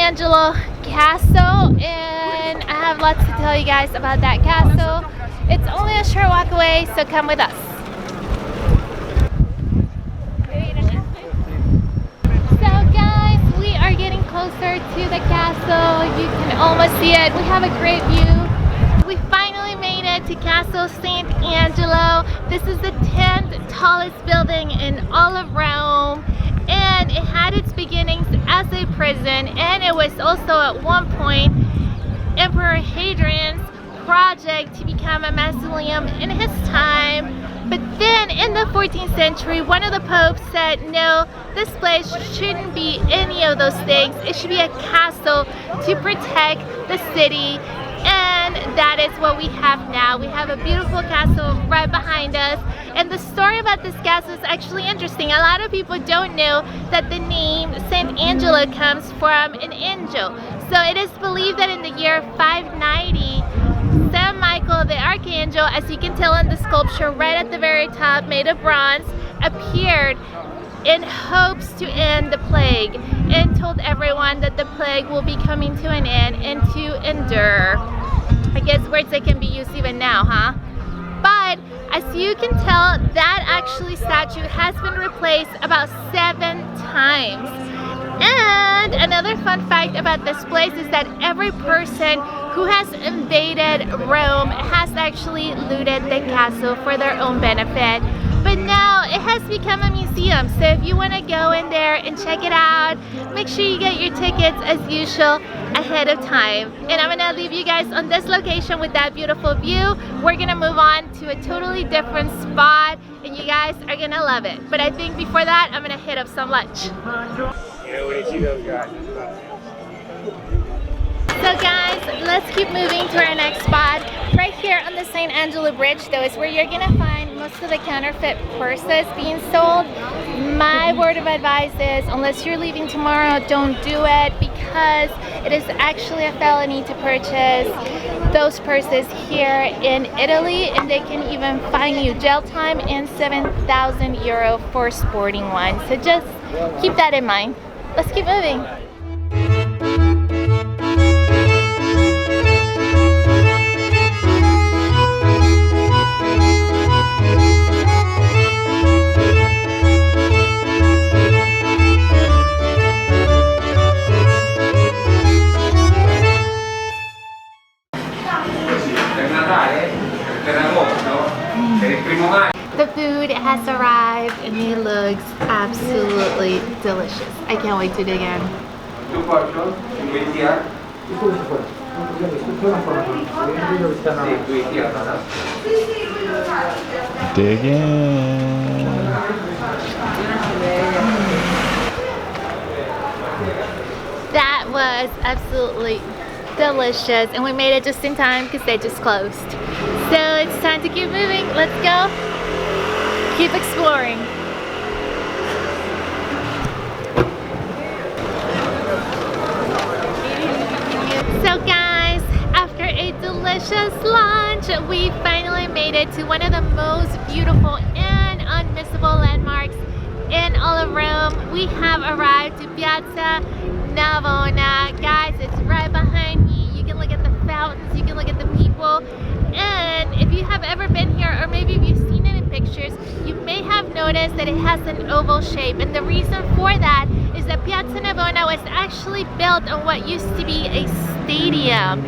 Angelo Castle, and I have lots to tell you guys about that castle. It's only a short walk away, so come with us. So guys, we are getting closer to the castle. You can almost see it. We have a great view. We finally made it to Castle St Angelo. This is the 10th tallest building in all of Rome, and it had its beginnings as a prison, and it was also at one point Emperor Hadrian's project to become a mausoleum in his time. But then in the 14th century, one of the popes said, no, this place shouldn't be any of those things. It should be a castle to protect the city. And that is what we have now. We have a beautiful castle right behind us. And the story about this castle is actually interesting. A lot of people don't know that the name St Angelo comes from an angel. So it is believed that in the year 590, St Michael the Archangel, as you can tell in the sculpture right at the very top, made of bronze, appeared in hopes to end the plague and told everyone that the plague will be coming to an end and to endure. I guess words that can be used even now, huh? But as you can tell, that actually statue has been replaced about 7 times. And another fun fact about this place is that every person who has invaded Rome has actually looted the castle for their own benefit. But now it has become a museum, so if you want to go in there and check it out, make sure you get your tickets as usual ahead of time. And I'm gonna leave you guys on this location with that beautiful view. We're gonna move on to a totally different spot, and you guys are gonna love it. But I think before that, I'm gonna hit up some lunch. So guys, let's keep moving to our next spot. Right here on the St Angelo Bridge, though, is where you're gonna find most of the counterfeit purses being sold. My word of advice is, unless you're leaving tomorrow, don't do it, because it is actually a felony to purchase those purses here in Italy, and they can even fine you jail time and 7,000 euro for sporting one. So just keep that in mind. Let's keep moving. The food has arrived and it looks absolutely delicious. I can't wait to dig in. Dig in. That was absolutely delicious, and we made it just in time because they just closed. So it's time to keep moving. Let's go. Keep exploring. So guys, after a delicious lunch, we finally made it to one of the most beautiful and unmissable landmarks in all of Rome. We have arrived to Piazza Navona. Guys, it's right behind me. You can look at the fountains, you can look at the people, and if you have ever been here, or maybe if you've seen it in pictures, you may have noticed that it has an oval shape, and the reason for that is that Piazza Navona was actually built on what used to be a stadium.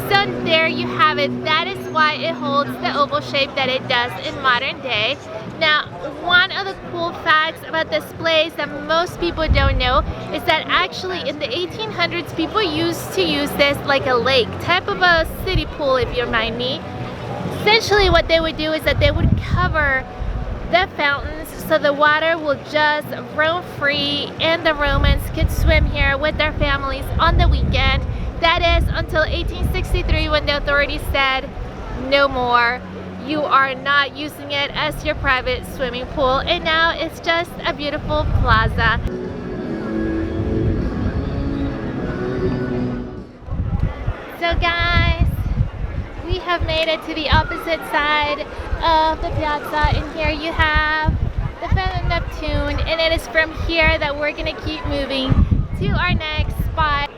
So there you have it. That is why it holds the oval shape that it does in modern day. Now, one of the cool facts about this place that most people don't know is that actually in the 1800s, people used to use this like a lake, type of a city pool, if you mind me. Essentially what they would do is that they would cover the fountains so the water will just roam free, and the Romans could swim here with their families on the weekend. That is until 1863, when the authorities said, no more. You are not using it as your private swimming pool, and now it's just a beautiful plaza. So guys, we have made it to the opposite side of the piazza, and here you have the Fountain of Neptune, and it is from here that we're gonna keep moving to our next spot.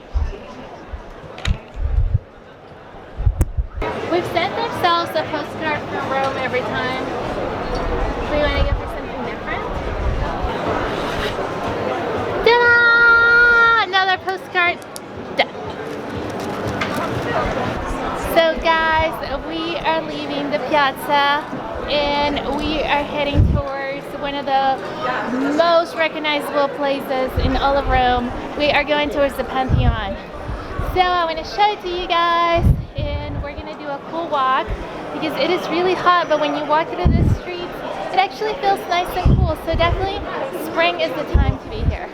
They've sent themselves a postcard from Rome every time. So you want to go for something different? Ta-da! Another postcard. Done. So guys, we are leaving the piazza and we are heading towards one of the most recognizable places in all of Rome. We are going towards the Pantheon. So I want to show it to you guys, and we're going to do a cool walk because it is really hot, but when you walk through the streets, it actually feels nice and cool. So definitely spring is the time to be here.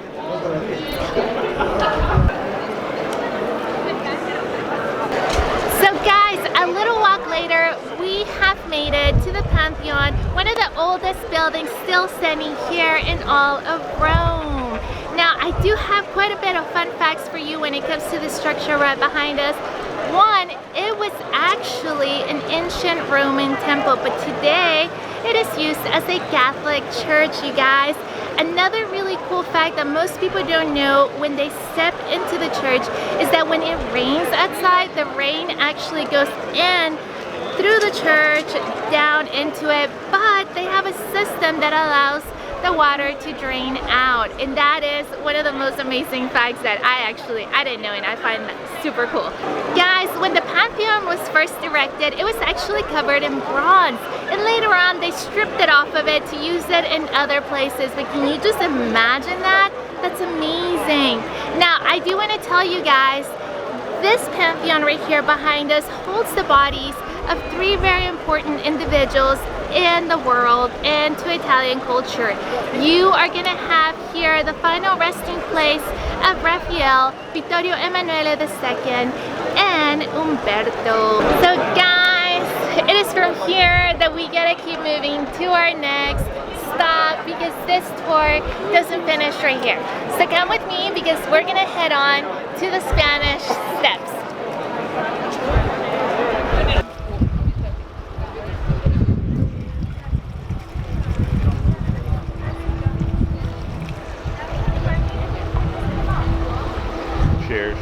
So guys, a little walk later, we have made it to the Pantheon, one of the oldest buildings still standing here in all of Rome. Now, I do have quite a bit of fun facts for you when it comes to the structure right behind us. One, it was actually an ancient Roman temple, but today it is used as a Catholic church, you guys. Another really cool fact that most people don't know when they step into the church is that when it rains outside, the rain actually goes in through the church down into it, but they have a system that allows the water to drain out, and that is one of the most amazing facts that I didn't know, and I find that super cool. Guys, when the Pantheon was first erected, it was actually covered in bronze, and later on they stripped it off of it to use it in other places. But can you just imagine that? That's amazing. Now, I do want to tell you guys, this Pantheon right here behind us holds the bodies of 3 very important individuals in the world and to Italian culture. You are gonna have here the final resting place of Raphael, Vittorio Emanuele II, and Umberto. So guys, it is from here that we gotta keep moving to our next stop because this tour doesn't finish right here. So come with me because we're gonna head on to the Spanish Steps. Cheers.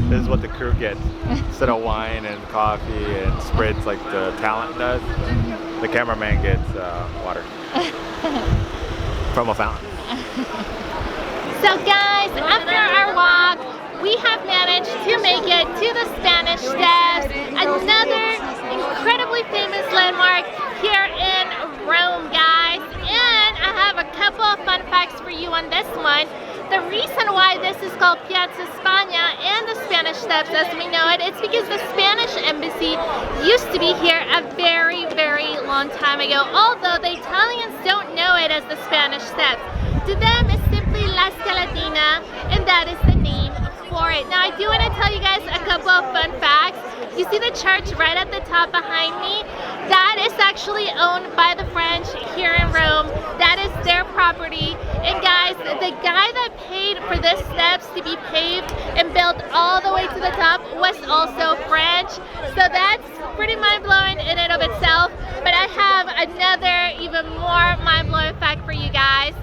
This is what the crew gets. Instead of wine and coffee and spritz like the talent does, the cameraman gets water from a fountain. So guys, after our walk, we have managed to make it to the Spanish Steps, another incredibly famous landmark here in Rome, guys. And I have a couple of fun facts for you on this one. The reason why this is called Piazza Spagna and the Spanish Steps as we know it, it's because the Spanish embassy used to be here a very, very long time ago, although the Italians don't know it as the Spanish Steps. To them, it's simply La Scalatina, and that is the name for it. Now, I do want to tell you guys a couple of fun facts. You see the church right at the top behind me? That is actually owned by the French here in Rome. That is their property. And guys, the guy that paid for this steps to be paved and built all the way to the top was also French. So that's pretty mind-blowing in and of itself. But I have another even more mind-blowing fact for you guys.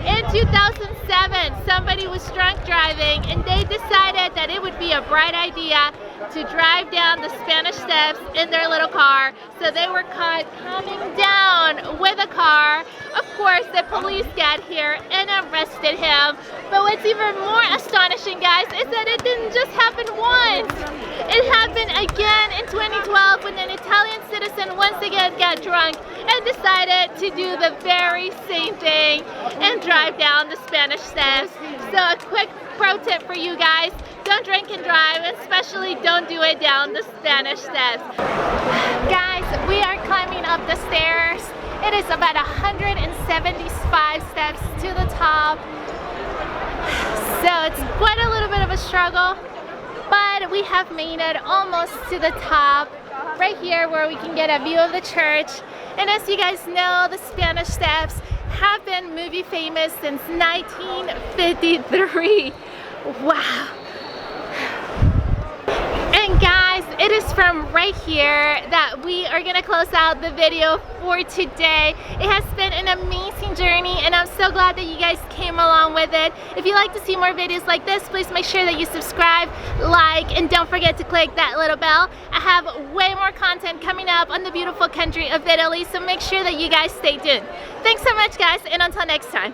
In 2007, somebody was drunk driving and they decided that it would be a bright idea to drive down the Spanish Steps in their little car. So they were caught coming down with a car. Of course, the police got here and arrested him. But what's even more astonishing, guys, is that it didn't just happen once. It happened again in 2012 when an Italian citizen once again got drunk and decided to do the very same thing and drive down the Spanish Steps. So a quick pro tip for you guys, don't drink and drive, especially don't do it down the Spanish Steps. Guys, we are climbing up the stairs. It is about 175 steps to the top. So it's quite a little bit of a struggle, but we have made it almost to the top, right here where we can get a view of the church. And as you guys know, the Spanish Steps have been movie famous since 1953. Wow. And guys, it is from right here that we are gonna close out the video for today. It has been an amazing journey, and I'm so glad that you guys came along with it. If you'd like to see more videos like this, please make sure that you subscribe, like, and don't forget to click that little bell. I have way more content coming up on the beautiful country of Italy, so make sure that you guys stay tuned. Thanks so much, guys, and until next time.